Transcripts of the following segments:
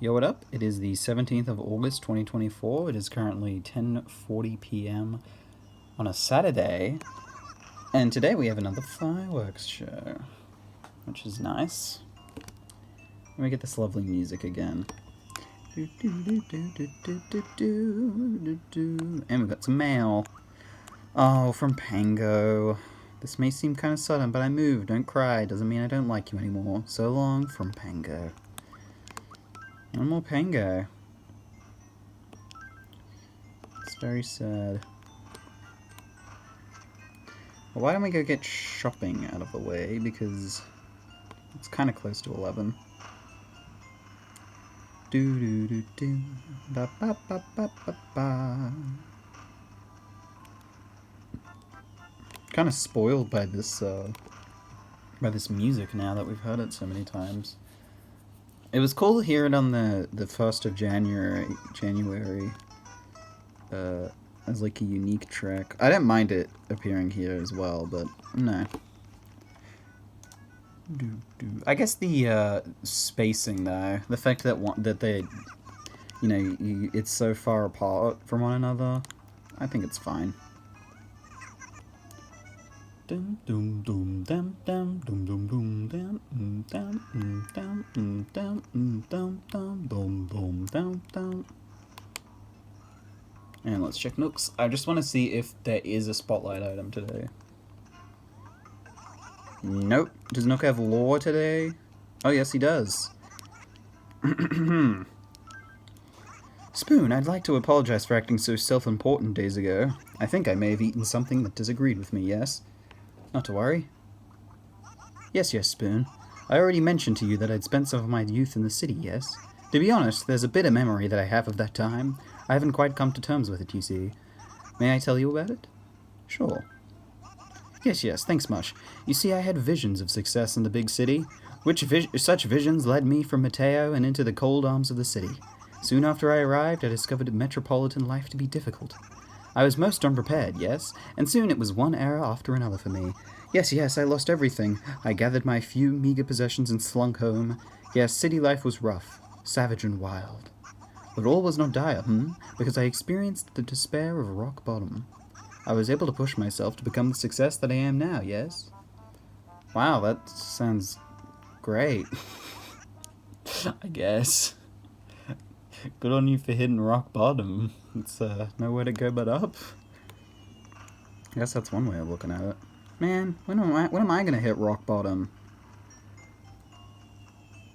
Yo, what up? It is the 17th of August 2024. It is currently 10:40 p.m. on a Saturday, and today we have another fireworks show, which is nice. Let me get this lovely music again. And we got some mail. Oh, from Pango. This may seem kind of sudden, but I moved. Don't cry. Doesn't mean I don't like you anymore. So long, from Pango. One more Pango. It's very sad. Well, why don't we go get shopping out of the way, because it's kind of close to 11. Do do do do. Ba ba ba ba ba ba. Kind of spoiled by this music now that we've heard it so many times. It was cool to hear it on the 1st of January, as like a unique track. I don't mind it appearing here as well, but no. I guess the spacing though, the fact that they, it's so far apart from one another, I think it's fine. Dum dum dum dum dum dum dum dum dum dum dum dum dum dum dum dum dum. And let's check Nooks. I just want to see if there is a spotlight item today. Nope. Does Nook have lore today? Oh yes, he does. Spoon, I'd like to apologize for acting so self-important days ago. I think I may have eaten something that disagreed with me, yes? Not to worry. Yes, Spoon. I already mentioned to you that I'd spent some of my youth in the city, yes? To be honest, there's a bitter memory that I have of that time. I haven't quite come to terms with it, you see. May I tell you about it? Sure. Yes, thanks much. You see, I had visions of success in the big city. Such visions led me from Mateiio and into the cold arms of the city. Soon after I arrived, I discovered metropolitan life to be difficult. I was most unprepared, yes, and soon it was one error after another for me. Yes, I lost everything. I gathered my few meager possessions and slunk home. Yes, city life was rough, savage and wild. But all was not dire, because I experienced the despair of rock bottom. I was able to push myself to become the success that I am now, yes? Wow, that sounds great. I guess. Good on you for hitting rock bottom. It's nowhere to go but up. I guess that's one way of looking at it. Man, when am I gonna hit rock bottom?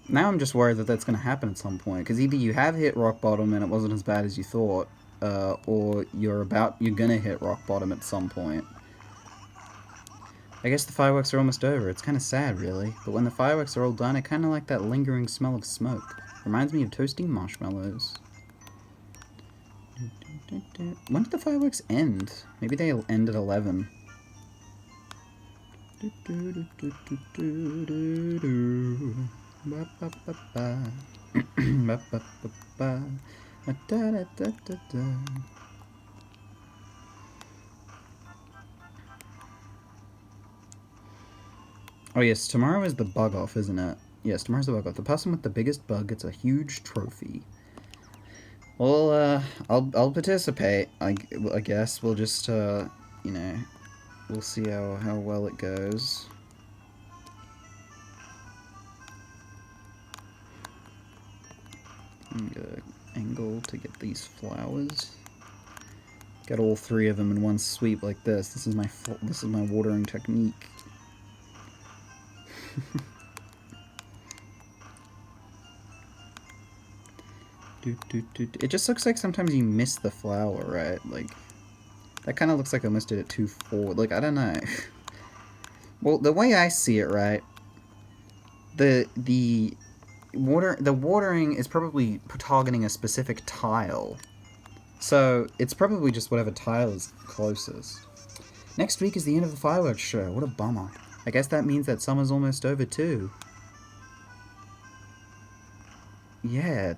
Now I'm just worried that that's gonna happen at some point, because either you have hit rock bottom and it wasn't as bad as you thought, or you're gonna hit rock bottom at some point. I guess the fireworks are almost over. It's kind of sad, really, but when the fireworks are all done, I kind of like that lingering smell of smoke. Reminds me of toasting marshmallows. When did the fireworks end? Maybe they end at 11. Oh yes, tomorrow is the bug off, isn't it? Yes, tomorrow's the bug off. The person with the biggest bug gets a huge trophy. Well, I'll participate. I guess we'll just we'll see how well it goes. I'm gonna angle to get these flowers. Get all 3 of them in one sweep like this. This is my watering technique. It just looks like sometimes you miss the flower, right? Like, that kind of looks like I almost did it too forward. Like, I don't know. Well, the way I see it, right? The watering is probably targeting a specific tile. So, it's probably just whatever tile is closest. Next week is the end of the fireworks show. What a bummer. I guess that means that summer's almost over, too. Yeah,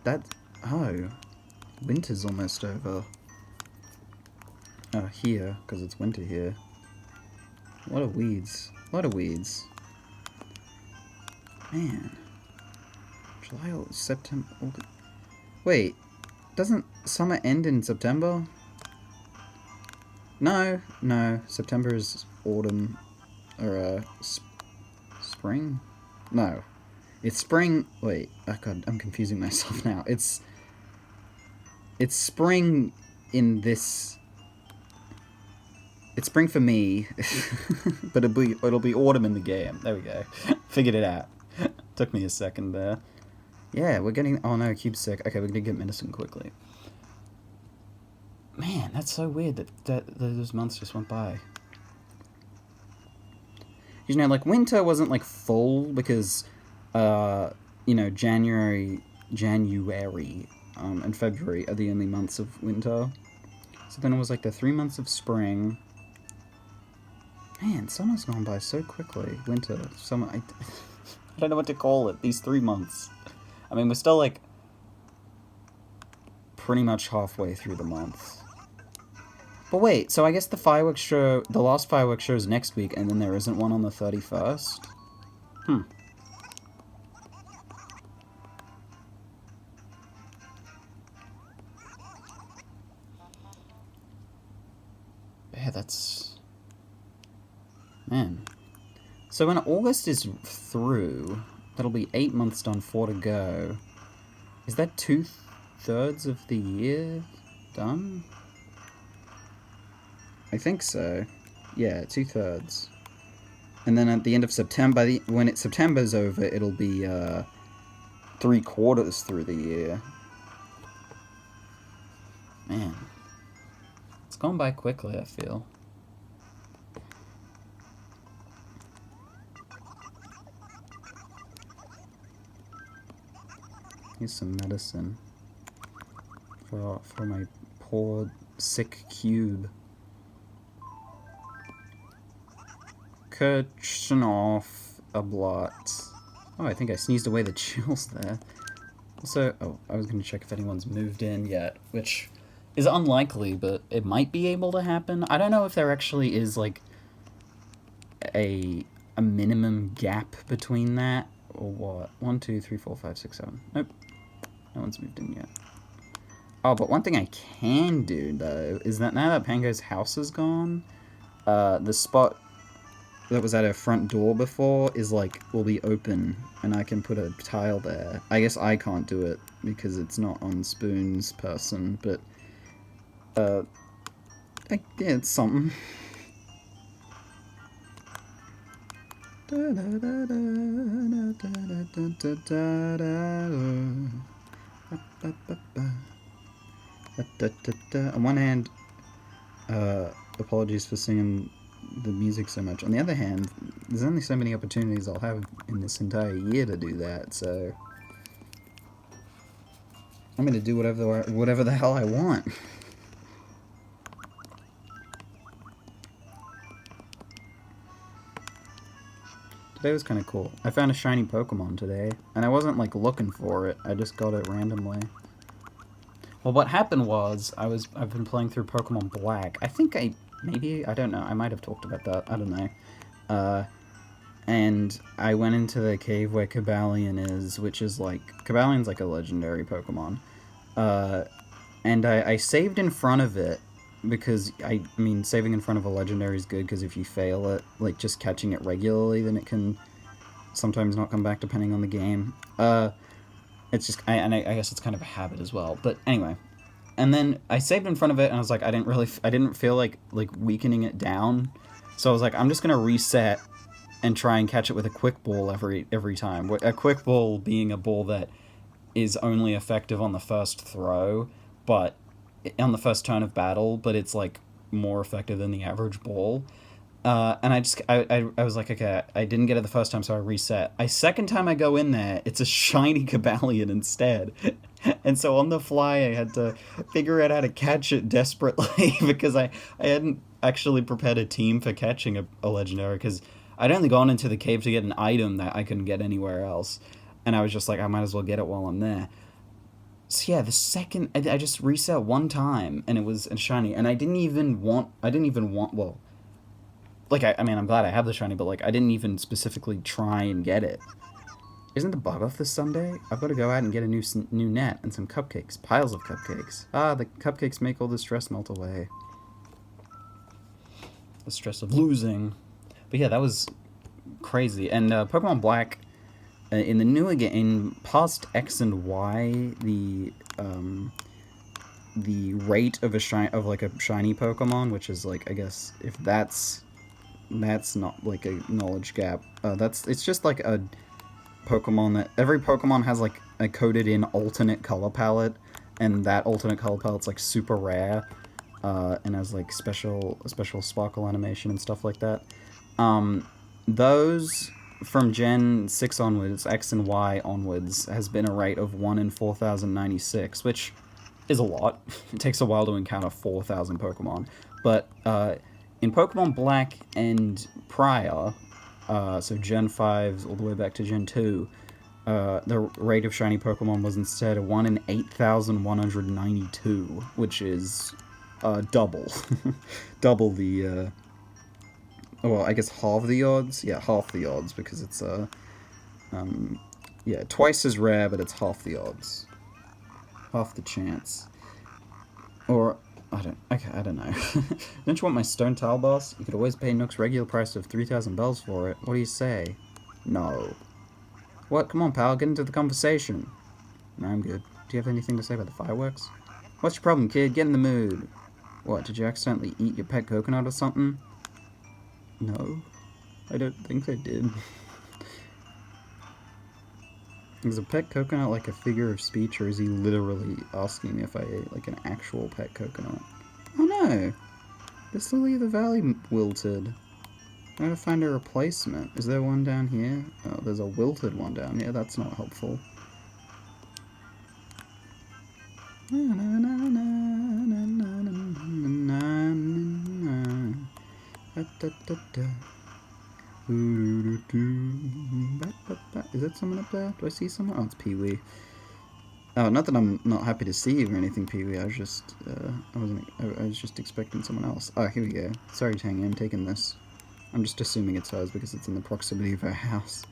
oh. Winter's almost over. Oh, here, because it's winter here. A lot of weeds. Man. July, September, August. Wait, doesn't summer end in September? No, no. September is autumn, or spring? No, it's spring. Wait, oh god, I'm confusing myself now. It's spring in this. It's spring for me, but it'll be autumn in the game. There we go. Figured it out. Took me a second there. Yeah, we're getting. Oh no, Cube's sick. Okay, we're gonna get medicine quickly. Man, that's so weird that those months just went by. You know, like, winter wasn't, like, full because, you know, January, and February are the only months of winter. So then it was, like, the 3 months of spring. Man, summer's gone by so quickly. Winter, summer, I don't know what to call it, these 3 months. I mean, we're still, like, pretty much halfway through the month. But wait, so I guess the fireworks show, the last fireworks show is next week, and then there isn't one on the 31st? Yeah, that's... Man. So when August is through, that'll be 8 months done, 4 to go. Is that 2/3 of the year done? I think so. Yeah, 2/3. And then at the end of September, when September's over, it'll be 3/4 through the year. Man, it's gone by quickly, I feel. Here's some medicine for my poor sick cube. Kirchhoff a blot. Oh, I think I sneezed away the chills there. Also, oh, I was going to check if anyone's moved in yet, which is unlikely, but it might be able to happen. I don't know if there actually is, like, a minimum gap between that, or what. 1, 2, 3, 4, 5, 6, 7. Nope. No one's moved in yet. Oh, but one thing I can do, though, is that now that Pango's house is gone, the spot that was at her front door before is, like, will be open, and I can put a tile there. I guess I can't do it, because it's not on Spoon's person, but, yeah, it's something. On one hand, apologies for singing the music so much. On the other hand, there's only so many opportunities I'll have in this entire year to do that, so I'm gonna do whatever the hell I want. Today was kind of cool. I found a shiny Pokemon today, and I wasn't, like, looking for it. I just got it randomly. Well, what happened was, I've been playing through Pokemon Black. I think I don't know, I might have talked about that, I don't know. And I went into the cave where Cobalion is, which is, like, Cobalion's, like, a legendary Pokemon. And I saved in front of it, because, I mean, saving in front of a legendary is good, because if you fail it, like, just catching it regularly, then it can sometimes not come back, depending on the game. It's just, I guess it's kind of a habit as well, but anyway. And then I saved in front of it, and I was like, I didn't feel like weakening it down, so I was like, I'm just gonna reset and try and catch it with a quick ball every time. A quick ball being a ball that is only effective on the first throw, but on the first turn of battle, but it's, like, more effective than the average ball. And I was like, okay, I didn't get it the first time, so I reset. Second time I go in there, it's a shiny Cobalion instead. And so on the fly, I had to figure out how to catch it desperately, because I hadn't actually prepared a team for catching a legendary, because I'd only gone into the cave to get an item that I couldn't get anywhere else. And I was just like, I might as well get it while I'm there. So yeah, the second, I just reset one time, and it was a shiny, and I didn't even want, well, like, I mean, I'm glad I have the shiny, but, like, I didn't even specifically try and get it. Isn't the bug off this Sunday? I've got to go out and get a new net and some cupcakes. Piles of cupcakes. Ah, the cupcakes make all the stress melt away. The stress of losing. But yeah, that was crazy. And Pokemon Black, in the newer game, in past X and Y, the rate of a shiny Pokemon, which is like, I guess if that's not like a knowledge gap. It's just like a Pokemon that every Pokemon has like a coded in alternate color palette, and that alternate color palette's like super rare, and has like special sparkle animation and stuff like that. Those from Gen 6 onwards, X and Y onwards, has been a rate of 1 in 4,096, which is a lot. It takes a while to encounter 4,000 Pokemon. But in Pokemon Black and prior, so Gen 5 all the way back to Gen 2, the rate of shiny Pokemon was instead 1 in 8,192, which is double. Double the... well, I guess half the odds? Yeah, half the odds, because it's, yeah, twice as rare, but it's half the odds. Half the chance. Or, I don't know. Don't you want my stone tile boss? You could always pay Nook's regular price of 3,000 bells for it. What do you say? No. What? Come on, pal, get into the conversation. No, I'm good. Do you have anything to say about the fireworks? What's your problem, kid? Get in the mood. What, did you accidentally eat your pet coconut or something? No, I don't think I did. Is a pet coconut like a figure of speech, or is he literally asking me if I ate like an actual pet coconut? Oh no! This Lily of the Valley wilted. I gotta find a replacement. Is there one down here? Oh, there's a wilted one down here. That's not helpful. Is that someone up there? Do I see someone? Oh, it's Peewee. Oh, not that I'm not happy to see you or anything, Peewee. I was just, I was just expecting someone else. Oh, here we go. Sorry, Tangy, I'm taking this. I'm just assuming it's hers because it's in the proximity of her house.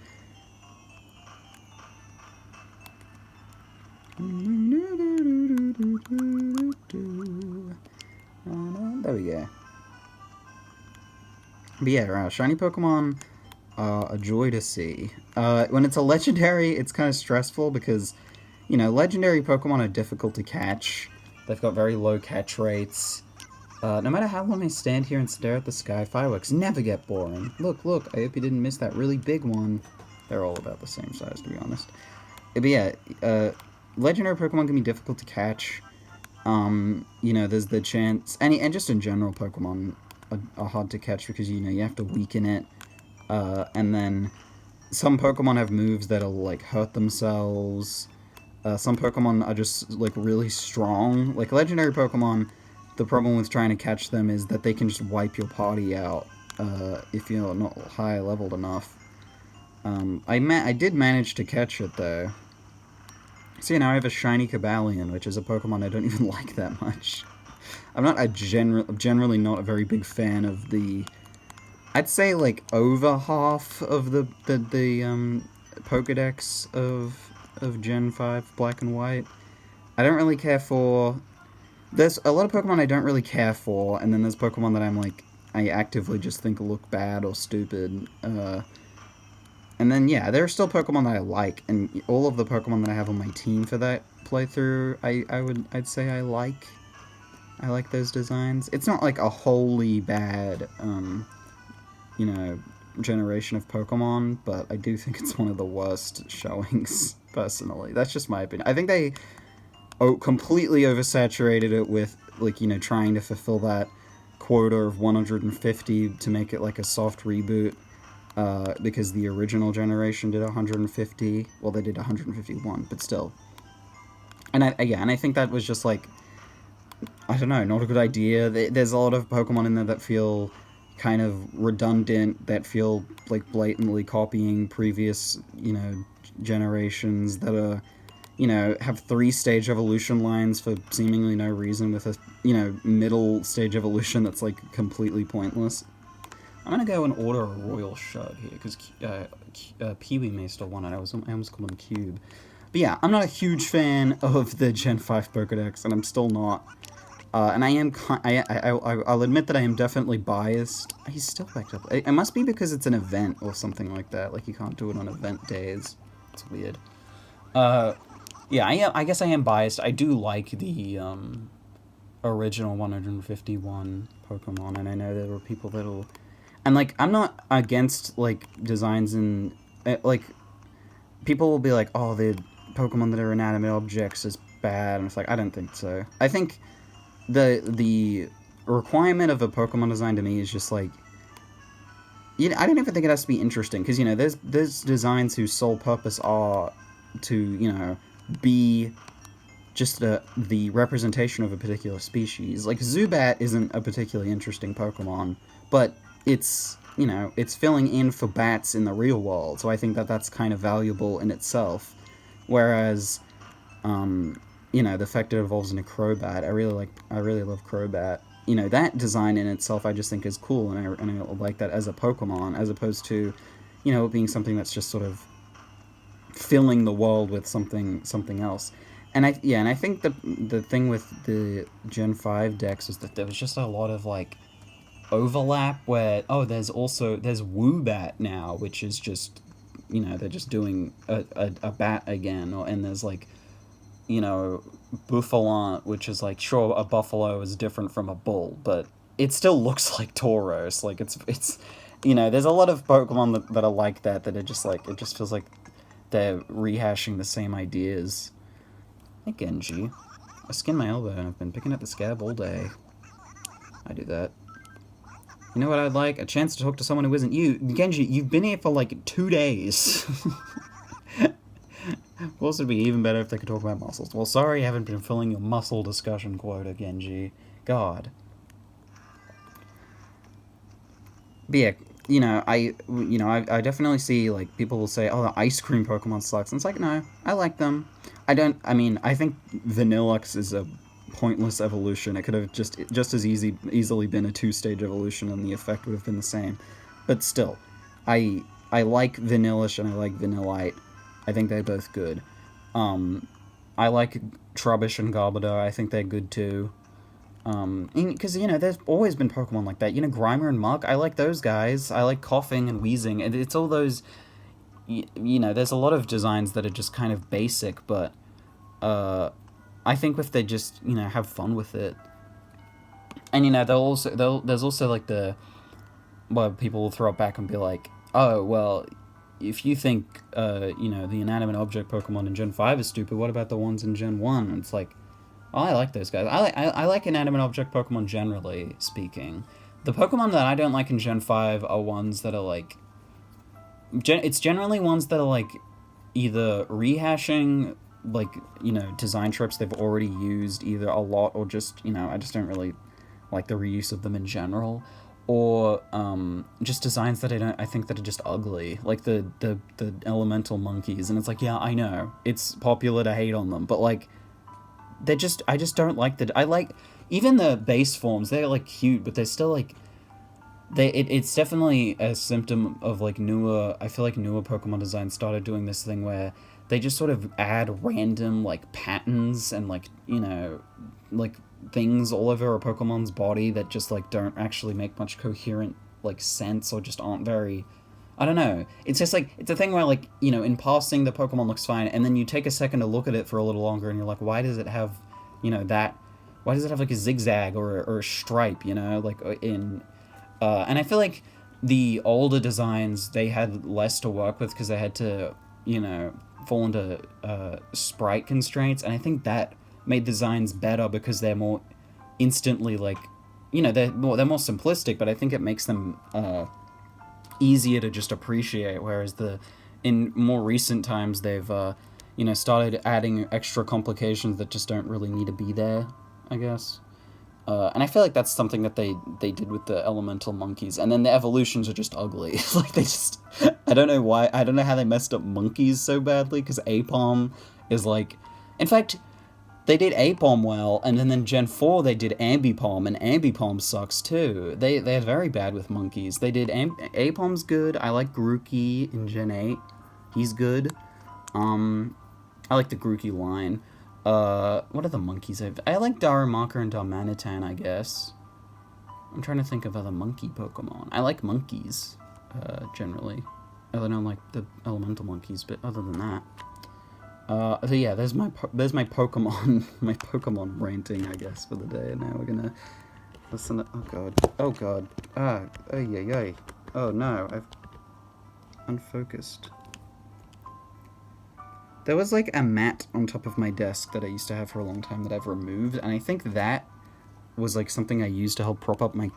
There we go. But yeah, shiny Pokemon are a joy to see. When it's a legendary, it's kind of stressful because, you know, legendary Pokemon are difficult to catch. They've got very low catch rates. No matter how long I stand here and stare at the sky, fireworks never get boring. Look, look, I hope you didn't miss that really big one. They're all about the same size, to be honest. But yeah, legendary Pokemon can be difficult to catch. You know, there's the chance... And just in general, Pokemon are hard to catch because, you know, you have to weaken it. And then some Pokemon have moves that'll, like, hurt themselves. Some Pokemon are just, like, really strong. Like, legendary Pokemon, the problem with trying to catch them is that they can just wipe your party out if you're not high leveled enough. I did manage to catch it, though. See, now I have a shiny Cabalion, which is a Pokemon I don't even like that much. I'm not generally not a very big fan of the... I'd say, like, over half of the Pokedex of Gen 5 Black and White. I don't really care for... There's a lot of Pokemon I don't really care for, and then there's Pokemon that I'm, like, I actively just think look bad or stupid. And then, yeah, there are still Pokemon that I like, and all of the Pokemon that I have on my team for that playthrough, I'd say I like. I like those designs. It's not like a wholly bad, you know, generation of Pokemon, but I do think it's one of the worst showings, personally. That's just my opinion. I think they completely oversaturated it with, like, you know, trying to fulfill that quota of 150 to make it like a soft reboot. Because the original generation did 150. Well, they did 151, but still. And I think that was just, like, I don't know, not a good idea. There's a lot of Pokemon in there that feel kind of redundant, that feel like blatantly copying previous, you know, generations, that are, you know, have 3-stage evolution lines for seemingly no reason, with a, you know, middle stage evolution that's, like, completely pointless. I'm gonna go and order a royal shard here, because Peewee may still want it. I almost called him Cube. But yeah, I'm not a huge fan of the Gen 5 Pokedex, and I'm still not. And I am, I'll admit that I am definitely biased. He's still backed up. It must be because it's an event or something like that. Like, you can't do it on event days. It's weird. Yeah, I guess I am biased. I do like the, original 151 Pokemon, and I know there were people that'll... And, like, I'm not against, like, designs and, like, people will be like, oh, the Pokemon that are inanimate objects is bad, and it's like, I don't think so. I think the requirement of a Pokemon design to me is just, like, I don't even think it has to be interesting, because, you know, there's designs whose sole purpose are to, you know, be just the representation of a particular species. Like, Zubat isn't a particularly interesting Pokemon, but it's, you know, it's filling in for bats in the real world, so I think that that's kind of valuable in itself. Whereas, you know, the fact it evolves into Crobat, I really love Crobat. You know, that design in itself I just think is cool, and I like that as a Pokemon, as opposed to, you know, it being something that's just sort of filling the world with something else. And I think the thing with the Gen 5 decks is that there was just a lot of, like, overlap where, oh, there's Woobat now, which is just, you know, they're just doing a bat again, and there's, like, you know, Bouffalant, which is, like, sure, a buffalo is different from a bull, but it still looks like Tauros. Like, it's you know, there's a lot of Pokemon that are like that are just, like, it just feels like they're rehashing the same ideas. Hey, Genji. I skinned my elbow and I've been picking at the scab all day. I do that. You know what I'd like? A chance to talk to someone who isn't you. Genji, you've been here for, like, 2 days. Of course, it'd be even better if they could talk about muscles. Well, sorry I haven't been filling your muscle discussion quota, Genji. God. But yeah, you know, I definitely see, like, people will say, oh, the ice cream Pokemon sucks. And it's like, no, I like them. I think Vanillux is a pointless evolution. It could have just as easily been a 2-stage evolution, and the effect would have been the same. But still, I like Vanillish and I like Vanillite. I think they're both good. I like Trubbish and Garbodor. I think they're good too. Because, you know, there's always been Pokemon like that. You know, Grimer and Muk, I like those guys. I like Coughing and Wheezing. And it's all those... You know, there's a lot of designs that are just kind of basic, but I think if they just, you know, have fun with it. And, you know, there's also, like, well, people will throw it back and be like, oh, well, if you think, you know, the inanimate object Pokemon in Gen 5 is stupid, what about the ones in Gen 1? And it's like, oh, I like those guys. I like inanimate object Pokemon generally speaking. The Pokemon that I don't like in Gen 5 are ones that are, like... It's generally ones that are, like, either rehashing, like, you know, design tropes they've already used either a lot or just, you know, I just don't really like the reuse of them in general. Or just designs that I think that are just ugly, like the elemental monkeys, and it's like, yeah, I know it's popular to hate on them, but, like, I just don't like I like even the base forms. They're, like, cute, but they're still, like, it's definitely a symptom of, like, I feel like newer Pokemon designs started doing this thing where they just sort of add random, like, patterns and, like, you know, like, things all over a Pokemon's body that just, like, don't actually make much coherent, like, sense, or just aren't very... I don't know. It's just, like, it's a thing where, like, you know, in passing the Pokemon looks fine, and then you take a second to look at it for a little longer, and you're like, why does it have, you know, why does it have, like, a zigzag or a stripe, you know, like, in... and I feel like the older designs, they had less to work with because they had to, you know, fall into sprite constraints, and I think that made designs better because they're more instantly, like, you know, they're more simplistic, but I think it makes them easier to just appreciate, whereas in more recent times they've, you know, started adding extra complications that just don't really need to be there, I guess. And I feel like that's something that they did with the elemental monkeys, and then the evolutions are just ugly. Like, they just... I don't know why. I don't know how they messed up monkeys so badly, because Apom is, like... In fact, They did A-Bomb well, and then Gen 4 they did Ambipom, and Ambipom sucks too. They're very bad with monkeys. They did A-Bomb's good. I like Grookey in Gen 8. He's good. I like the Grookey line. What are the monkeys? I like Darumaka and Darmanitan, I guess. I'm trying to think of other monkey Pokemon. I like monkeys, generally. I don't like the elemental monkeys, but other than that. So yeah, there's my Pokemon, my Pokemon ranting, I guess, for the day. Now we're gonna listen to, oh god, ay. Oh no, I've unfocused. There was like a mat on top of my desk that I used to have for a long time that I've removed, and I think that was like something I used to help prop up my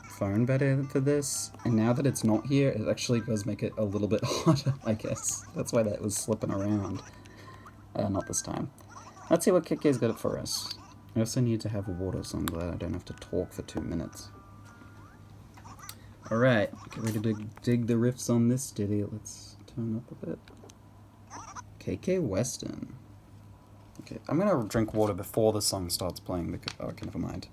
phone better for this, and now that it's not here, it actually does make it a little bit harder, I guess. That's why that was slipping around. Not this time. Let's see what Kike's got for us. I also need to have water, so I'm glad I don't have to talk for 2 minutes. Alright, get ready to dig the riffs on this ditty. Let's turn up a bit. KK Weston. Okay, I'm gonna drink water before the song starts playing because... oh, okay, never mind.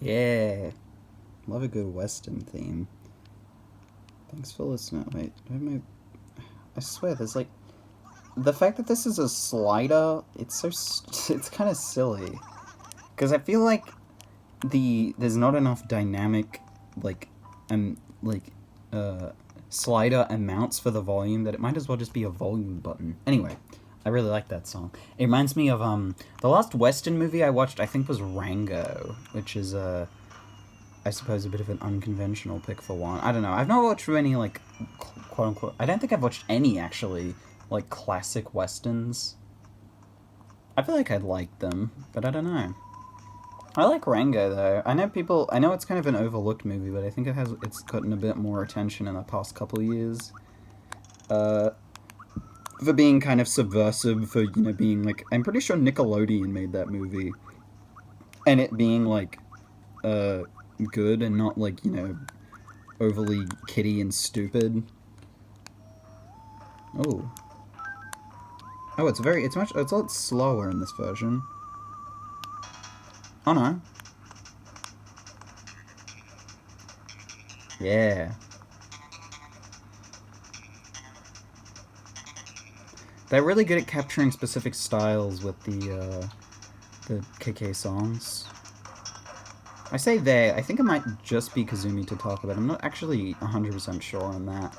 Yeah, love a good Western theme. Thanks for listening. Wait, I swear, there's like... the fact that this is a slider, it's so... it's kind of silly. Because I feel like there's not enough dynamic, slider amounts for the volume that it might as well just be a volume button. Anyway, I really like that song. It reminds me of, the last Western movie I watched, I think, was Rango, which is, I suppose a bit of an unconventional pick for one. I don't know. I've not watched any, like, quote-unquote... I don't think I've watched any, actually, like, classic Westerns. I feel like I'd like them, but I don't know. I like Rango, though. I know it's kind of an overlooked movie, but I think it's gotten a bit more attention in the past couple years. For being kind of subversive, for, you know, being, like... I'm pretty sure Nickelodeon made that movie. And it being, like, good and not, like, you know, overly kiddie and stupid. Oh. Oh, it's a lot slower in this version. Oh no. Yeah. They're really good at capturing specific styles with the KK songs. I say they, I think it might just be Kazumi to talk about. I'm not actually 100% sure on that.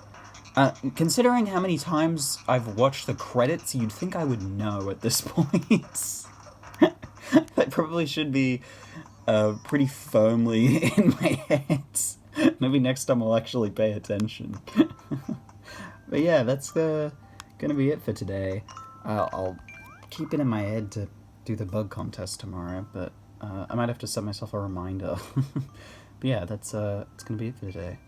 Considering how many times I've watched the credits, you'd think I would know at this point. That probably should be pretty firmly in my head. Maybe next time I'll actually pay attention. But yeah, that's gonna be it for today. I'll keep it in my head to do the bug contest tomorrow, but I might have to set myself a reminder. But yeah, that's it's gonna be it for today.